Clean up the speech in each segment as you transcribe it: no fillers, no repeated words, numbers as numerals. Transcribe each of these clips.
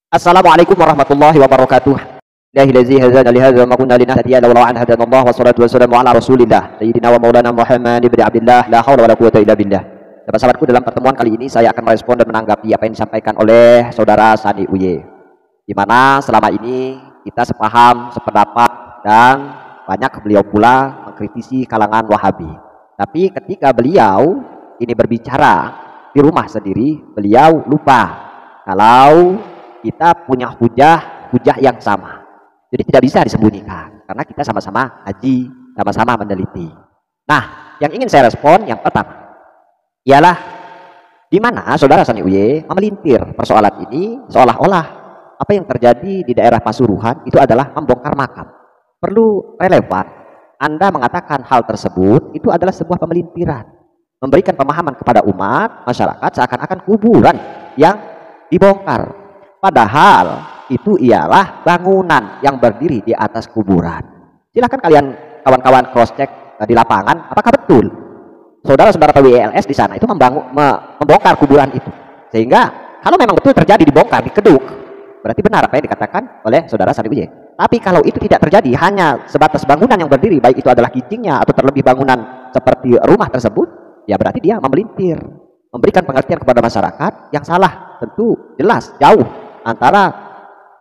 Assalamualaikum warahmatullahi wabarakatuh. Ilahi hadzana li hadza ma kunna linahtadiya laula an hadana Allah wassalatu wassalamu ala Rasulillah sayyidina wa maulana Muhammad ibn Abdillah la haula wala quwwata illa billah. Sahabat-sahabatku, dalam pertemuan kali ini saya akan merespon dan menanggapi apa yang disampaikan oleh saudara Sani Uye, di mana selama ini kita sepaham, sependapat, dan banyak beliau pula mengkritisi kalangan Wahabi. Tapi ketika beliau ini berbicara di rumah sendiri, beliau lupa kalau kita punya hujah yang sama. Jadi tidak bisa disembunyikan karena kita sama-sama haji, sama-sama meneliti. Nah, yang ingin saya respon yang pertama ialah di mana saudara Sani Uye memelintir persoalan ini seolah-olah apa yang terjadi di daerah Pasuruan itu adalah membongkar makam. Perlu relevan. Anda mengatakan hal tersebut itu adalah sebuah pemelintiran, memberikan pemahaman kepada umat masyarakat seakan-akan kuburan yang dibongkar. Padahal itu ialah bangunan yang berdiri di atas kuburan. Silahkan kalian kawan-kawan cross check di lapangan, apakah betul saudara-saudara PWILS di sana itu membongkar kuburan itu? Sehingga kalau memang betul terjadi dibongkar, dikeduk, berarti benar apa yang dikatakan oleh saudara Sani Uye. Tapi kalau itu tidak terjadi, hanya sebatas bangunan yang berdiri, baik itu adalah kincingnya atau terlebih bangunan seperti rumah tersebut, ya berarti dia memelintir, memberikan pengertian kepada masyarakat yang salah. Tentu jelas jauh antara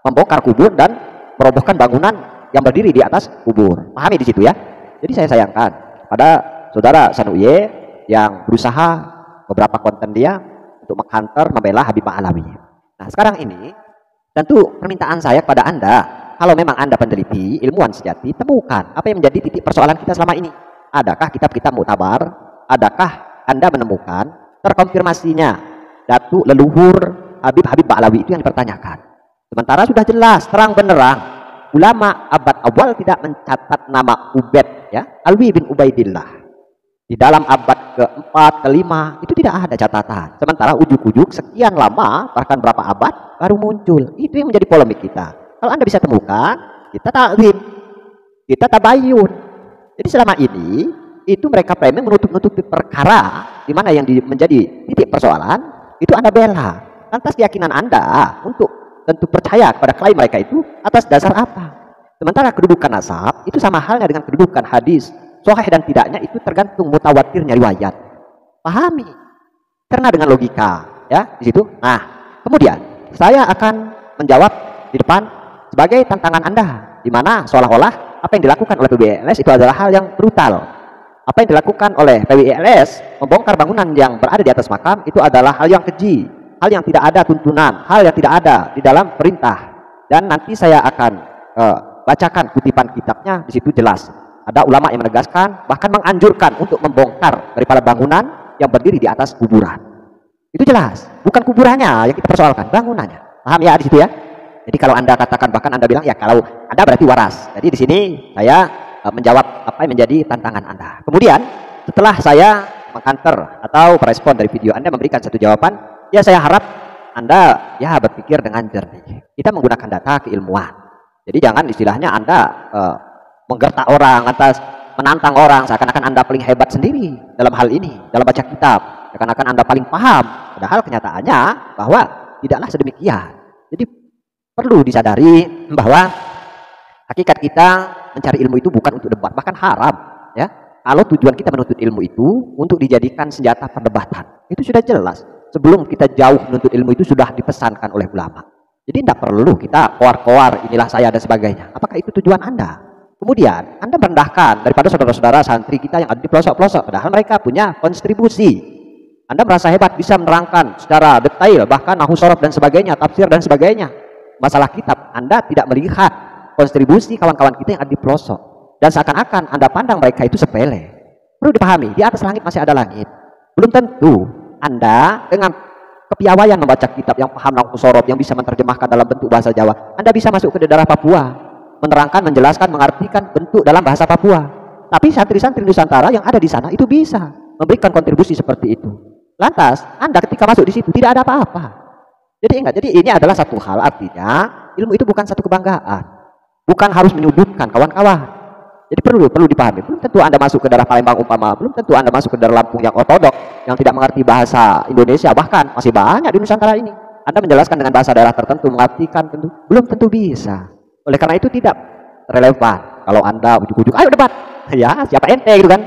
membongkar kubur dan merobohkan bangunan yang berdiri di atas kubur. Pahami di situ ya. Jadi saya sayangkan pada saudara Sani Uye yang berusaha beberapa konten dia untuk menghantar membela Habib Ma'alawi. Nah, sekarang ini tentu permintaan saya kepada Anda, kalau memang Anda peneliti, ilmuwan sejati, temukan apa yang menjadi titik persoalan kita selama ini. Adakah kitab-kitab muktabar? Adakah Anda menemukan terkonfirmasinya Datuk leluhur Habib Ma'alawi itu yang dipertanyakan? Sementara sudah jelas terang benderang ulama abad awal tidak mencatat nama Ubaid, ya, Alwi bin Ubaidillah. Di dalam abad keempat, kelima itu tidak ada catatan. Sementara ujuk-ujuk sekian lama, bahkan berapa abad baru muncul. Itu yang menjadi polemik kita. Kalau Anda bisa temukan, kita takzim, kita tabayun. Jadi selama ini itu mereka framing menutup-nutupi perkara di mana yang menjadi titik persoalan itu Anda bela. Lantas keyakinan Anda untuk tentu percaya kepada klaim mereka itu atas dasar apa? Sementara kedudukan nasab itu sama halnya dengan kedudukan hadis. Sahih dan tidaknya itu tergantung mutawatirnya riwayat. Pahami. Karena dengan logika, ya, di situ. Nah, kemudian saya akan menjawab di depan sebagai tantangan Anda, di mana seolah-olah apa yang dilakukan oleh PWILS itu adalah hal yang brutal. Apa yang dilakukan oleh PWILS membongkar bangunan yang berada di atas makam itu adalah hal yang keji, hal yang tidak ada tuntunan, hal yang tidak ada di dalam perintah. Dan nanti saya akan bacakan kutipan kitabnya, di situ jelas. Ada ulama yang menegaskan, bahkan menganjurkan untuk membongkar daripada bangunan yang berdiri di atas kuburan. Itu jelas, bukan kuburannya yang kita persoalkan, bangunannya. Paham ya di situ ya? Jadi kalau Anda katakan, bahkan Anda bilang ya kalau Anda berarti waras. Jadi di sini saya menjawab apa yang menjadi tantangan Anda. Kemudian setelah saya mengkanter atau merespon dari video Anda memberikan satu jawaban, ya saya harap Anda ya berpikir dengan jernih. Kita menggunakan data keilmuan. Jadi jangan istilahnya Anda menggertak orang, atas menantang orang seakan-akan Anda paling hebat sendiri dalam hal ini, dalam baca kitab, seakan-akan Anda paling paham, padahal kenyataannya bahwa tidaklah sedemikian. Jadi perlu disadari bahwa hakikat kita mencari ilmu itu bukan untuk debat, bahkan haram, ya. Kalau tujuan kita menuntut ilmu itu untuk dijadikan senjata perdebatan, itu sudah jelas sebelum kita jauh menuntut ilmu itu sudah dipesankan oleh ulama. Jadi tidak perlu kita koar-koar inilah saya dan sebagainya. Apakah itu tujuan Anda? Kemudian Anda merendahkan daripada saudara-saudara santri kita yang ada di pelosok-pelosok, padahal mereka punya kontribusi. Anda merasa hebat bisa menerangkan secara detail bahkan nahwu shorof dan sebagainya, tafsir dan sebagainya. Masalah kitab, Anda tidak melihat kontribusi kawan-kawan kita yang ada di pelosok, dan seakan-akan Anda pandang mereka itu sepele. Perlu dipahami, di atas langit masih ada langit. Belum tentu Anda dengan kepiawaian membaca kitab yang paham nahwu shorof, yang bisa menerjemahkan dalam bentuk bahasa Jawa, Anda bisa masuk ke daerah Papua, menerangkan, menjelaskan, mengartikan bentuk dalam bahasa Papua. Tapi santri-santri Nusantara yang ada di sana itu bisa memberikan kontribusi seperti itu. Lantas Anda ketika masuk di situ tidak ada apa-apa. Jadi ingat, jadi ini adalah satu hal, artinya ilmu itu bukan satu kebanggaan, bukan harus menyudutkan kawan-kawan. Jadi perlu dipahami. Belum tentu Anda masuk ke daerah Palembang umpama, belum tentu Anda masuk ke daerah Lampung yang ortodok, yang tidak mengerti bahasa Indonesia, bahkan masih banyak di Nusantara ini. Anda menjelaskan dengan bahasa daerah tertentu, mengartikan tentu, belum tentu bisa. Oleh karena itu tidak relevan. Kalau Anda ujuk-ujuk, ayo debat. Ya, siapa ente gitu kan.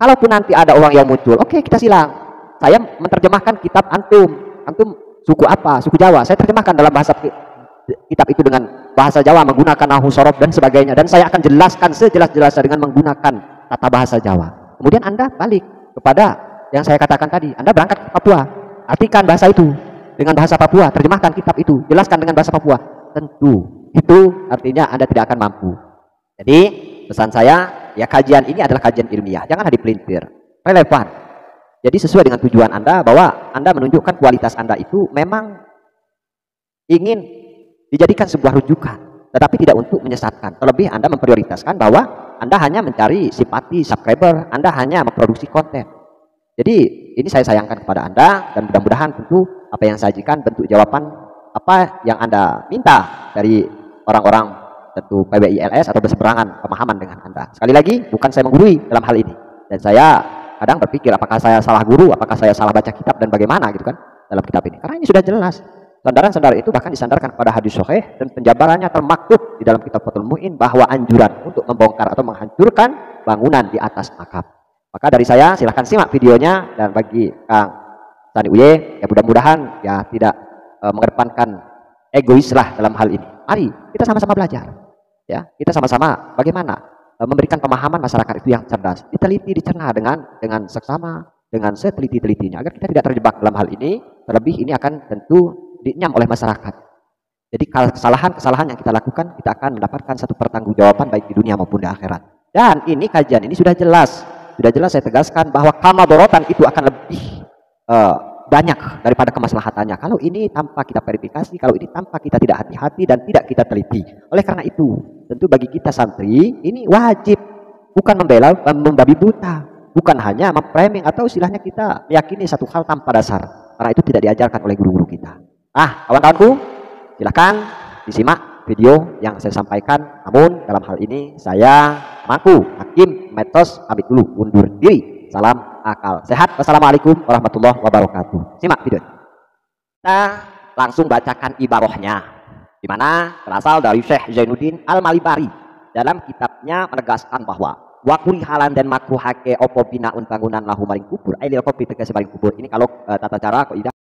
Kalaupun nanti ada orang yang muncul, oke, kita silang. Saya menerjemahkan kitab antum. Antum suku apa? Suku Jawa. Saya terjemahkan dalam bahasa kitab itu dengan bahasa Jawa, menggunakan nahu sorof dan sebagainya. Dan saya akan jelaskan sejelas-jelasnya dengan menggunakan tata bahasa Jawa. Kemudian Anda balik kepada yang saya katakan tadi. Anda berangkat ke Papua, artikan bahasa itu dengan bahasa Papua, terjemahkan kitab itu, jelaskan dengan bahasa Papua. Tentu itu artinya Anda tidak akan mampu. Jadi pesan saya, ya kajian ini adalah kajian ilmiah, jangan dipelintir, relevan. Jadi sesuai dengan tujuan Anda, bahwa Anda menunjukkan kualitas Anda itu memang ingin dijadikan sebuah rujukan, tetapi tidak untuk menyesatkan. Terlebih Anda memprioritaskan bahwa Anda hanya mencari simpati, subscriber, Anda hanya memproduksi konten. Jadi ini saya sayangkan kepada Anda, dan mudah-mudahan tentu apa yang saya sajikan bentuk jawaban apa yang Anda minta dari orang-orang tentu PBILS atau berseberangan pemahaman dengan Anda. Sekali lagi, bukan saya menggurui dalam hal ini. Dan saya kadang berpikir apakah saya salah guru, apakah saya salah baca kitab dan bagaimana gitu kan dalam kitab ini. Karena ini sudah jelas. Sandaran-sandaran itu bahkan disandarkan kepada hadis sahih, dan penjabarannya termaktub di dalam kitab Fathul Mu'in bahwa anjuran untuk membongkar atau menghancurkan bangunan di atas makam. Maka dari saya silahkan simak videonya, dan bagi Kang Sani Uye, ya mudah-mudahan ya tidak mengedepankan egois lah dalam hal ini. Mari kita sama-sama belajar. Ya, kita sama-sama bagaimana memberikan pemahaman masyarakat itu yang cerdas, diteliti, dicerna dengan seksama, dengan seteliti-telitinya, agar kita tidak terjebak dalam hal ini. Terlebih ini akan tentu dinyam oleh masyarakat. Jadi kesalahan-kesalahan yang kita lakukan, kita akan mendapatkan satu pertanggungjawaban baik di dunia maupun di akhirat. Dan ini kajian ini sudah jelas saya tegaskan bahwa kamadorotan itu akan lebih banyak daripada kemaslahatannya kalau ini tanpa kita verifikasi, kalau ini tanpa kita tidak hati-hati dan tidak kita teliti. Oleh karena itu, tentu bagi kita santri ini wajib, bukan membela, membabi buta, bukan hanya memframing atau istilahnya kita meyakini satu hal tanpa dasar, karena itu tidak diajarkan oleh guru-guru kita. Kawan-kawanku, silakan disimak video yang saya sampaikan. Namun dalam hal ini saya Mangku Hakim Metos pamit dulu, undur diri. Salam akal sehat. Wassalamualaikum warahmatullahi wabarakatuh. Simak video. Kita langsung bacakan ibarahnya, di mana berasal dari Syekh Zainuddin Al-Malibari. Dalam kitabnya menegaskan bahwa wakuri halan dan makruhake opo binaun bangunan lahu maring kubur. Ailil kopi tegese maring kubur. Ini kalau tata cara kaidah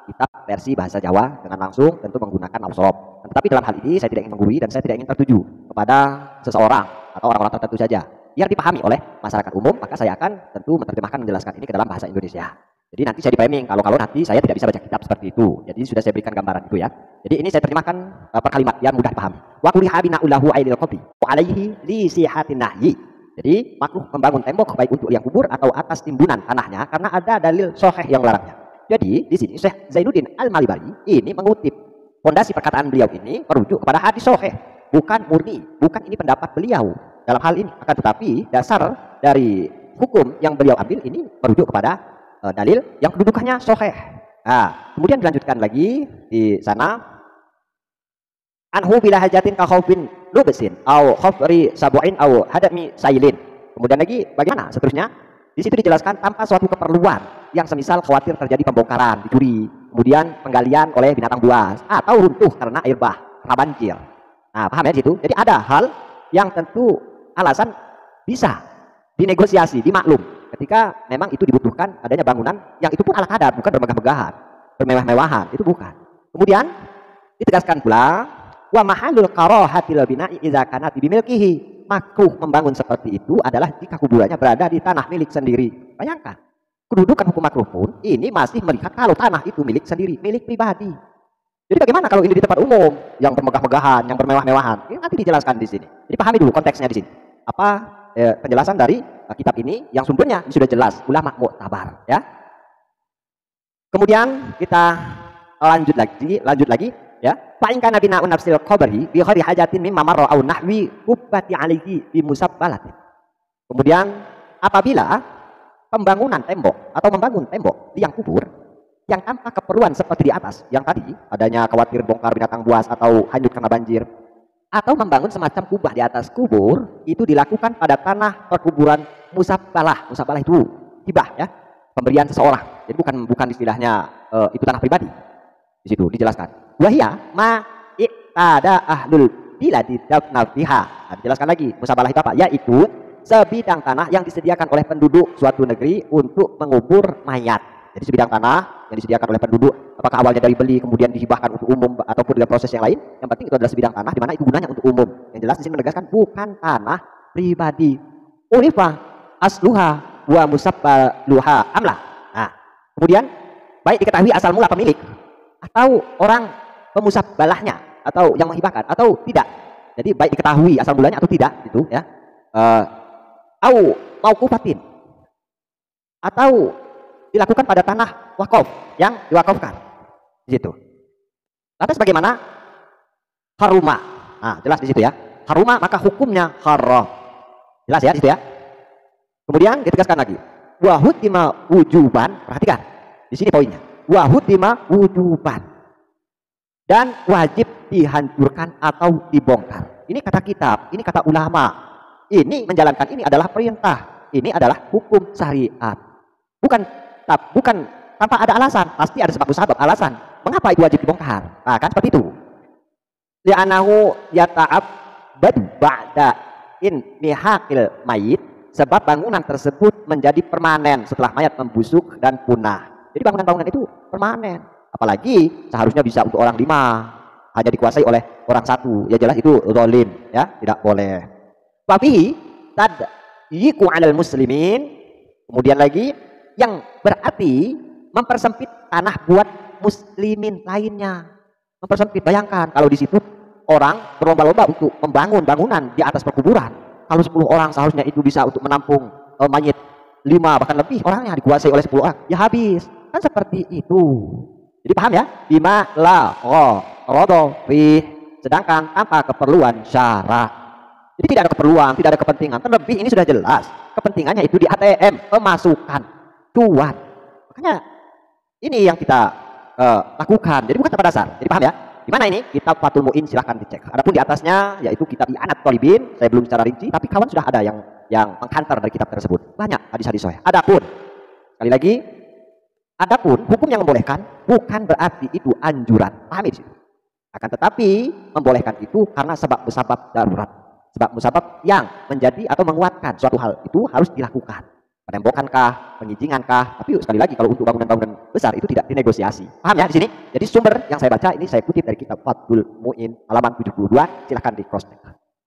kitab versi bahasa Jawa dengan langsung tentu menggunakan al-sorob. Tetapi dalam hal ini saya tidak ingin menggurui dan saya tidak ingin tertuju kepada seseorang atau orang-orang tertentu saja. Biar dipahami oleh masyarakat umum, maka saya akan tentu menerjemahkan, menjelaskan ini ke dalam bahasa Indonesia. Jadi nanti saya di-framing kalau nanti saya tidak bisa baca kitab seperti itu. Jadi sudah saya berikan gambaran itu ya. Jadi ini saya terjemahkan per kalimat biar mudah dipahami. Wa kuliha bina'ulahu aidil qabi wa alaihi li sihatin nahyi. Jadi makruh membangun tembok baik untuk liang kubur atau atas timbunan tanahnya karena ada dalil sahih yang melarangnya. Jadi di sini Syekh Zainuddin Al-Malibari ini mengutip fondasi perkataan beliau ini merujuk kepada hadis sahih, bukan murni, bukan ini pendapat beliau dalam hal ini, akan tetapi dasar dari hukum yang beliau ambil ini merujuk kepada dalil yang kedudukannya sahih. Kemudian dilanjutkan lagi di sana, anhu bila hajatin ka khaufin lubesin au khafri sabu'in au hadami sailin. Kemudian lagi bagaimana seterusnya? Di situ dijelaskan tanpa suatu keperluan yang semisal khawatir terjadi pembongkaran, dicuri, kemudian penggalian oleh binatang buas atau runtuh karena air bah, karena banjir. Paham ya di situ? Jadi ada hal yang tentu alasan bisa dinegosiasi, dimaklum ketika memang itu dibutuhkan adanya bangunan yang itu pun ala kadar, bukan bermegah-megahan, bermewah-mewahan, itu bukan. Kemudian ditegaskan pula wa mahalul karahatil bina'i idza kanat bimilkihi. Makruh membangun seperti itu adalah jika kuburannya berada di tanah milik sendiri. Bayangkan, kedudukan hukum makruh pun ini masih melihat kalau tanah itu milik sendiri, milik pribadi. Jadi bagaimana kalau ini di tempat umum yang bermegah-megahan, yang bermewah-mewahan? Ini nanti dijelaskan di sini. Jadi pahami dulu konteksnya di sini. Apa penjelasan dari kitab ini yang sumbernya sudah jelas, ulama mu'tabar ya. Kemudian kita lanjut lagi ya. Fa in kana bina'un nafsil qabri bi ghairi hajatin mimma marra aw nahwi kubbati alaihi bi musabbalatin. Kemudian apabila pembangunan tembok atau membangun tembok liang kubur yang tanpa keperluan seperti di atas yang tadi, adanya khawatir bongkar binatang buas atau hanyut karena banjir, atau membangun semacam kubah di atas kubur, itu dilakukan pada tanah perkuburan musabbalah. Musabbalah itu hibah ya, pemberian seseorang. Jadi bukan istilahnya itu tanah pribadi. Di situ dijelaskan. Wahia ma i'tada ahlul biladi fiha. Nah, dijelaskan lagi musabalah itu apa? Yaitu sebidang tanah yang disediakan oleh penduduk suatu negeri untuk mengubur mayat. Jadi sebidang tanah yang disediakan oleh penduduk, apakah awalnya dari beli kemudian dihibahkan untuk umum ataupun dengan proses yang lain, yang penting itu adalah sebidang tanah di mana itu gunanya untuk umum. Yang jelas di sini menegaskan bukan tanah pribadi. Urifa asluha wa musabbaluha amlah. Nah, kemudian baik diketahui asal mula pemilik atau orang pemusabbalahnya atau yang menghibahkan atau tidak. Jadi baik diketahui asal mulanya atau tidak gitu ya. Au mauqufatin atau dilakukan pada tanah wakaf yang diwakafkan di situ. Lantas bagaimana? Haruma. Nah, jelas di situ ya. Haruma maka hukumnya haram. Jelas ya di situ ya. Kemudian ditegaskan lagi. Wa hutima wujuban, perhatikan. Di sini poinnya. Wa hutima wujuban. Dan wajib dihancurkan atau dibongkar. Ini kata kitab, ini kata ulama. Ini menjalankan ini adalah perintah. Ini adalah hukum syariat. Bukan tanpa ada alasan, pasti ada sebab alasan. Mengapa itu wajib dibongkar? Nah, kan seperti itu. Li'anahu yata'abbadu ba'da inmihaqil mayit, sebab bangunan tersebut menjadi permanen setelah mayat membusuk dan punah. Jadi bangunan-bangunan itu permanen. Apalagi seharusnya bisa untuk orang 5, hanya dikuasai oleh orang 1. Ya jelas itu zalim, ya, tidak boleh. Wafihi tadyiqu 'alal muslimin. Kemudian lagi yang berarti mempersempit tanah buat muslimin lainnya. Mempersempit, bayangkan kalau di situ orang berlomba-lomba untuk membangun bangunan di atas perkuburan. Kalau 10 orang seharusnya itu bisa untuk menampung mayit 5 bahkan lebih orangnya dikuasai oleh 10 orang. Ya habis. Kan seperti itu. Jadi paham ya? Bima la rodo fi, sedangkan tanpa keperluan syarak. Jadi tidak ada keperluan, tidak ada kepentingan. Terlebih ini sudah jelas. Kepentingannya itu di ATM, pemasukan cuan. Makanya ini yang kita lakukan. Jadi bukan tanpa dasar. Jadi paham ya? Di mana ini? Kitab Fathul Mu'in, silahkan dicek. Adapun di atasnya yaitu kitab I'anat Thalibin, saya belum secara rinci, tapi kawan sudah ada yang menghantar dari kitab tersebut. Banyak hadis-hadis sahih. Adapun sekali lagi, adapun hukum yang membolehkan bukan berarti itu anjuran. Pahami di situ. Akan tetapi membolehkan itu karena sebab-sebab darurat. Sebab-sebab yang menjadi atau menguatkan suatu hal itu harus dilakukan. Penembokankah, pengizingankah? Tapi sekali lagi kalau untuk bangunan-bangunan besar itu tidak dinegosiasi. Paham ya di sini? Jadi sumber yang saya baca ini saya kutip dari kitab Fathul Mu'in halaman 72. Silahkan di cross check.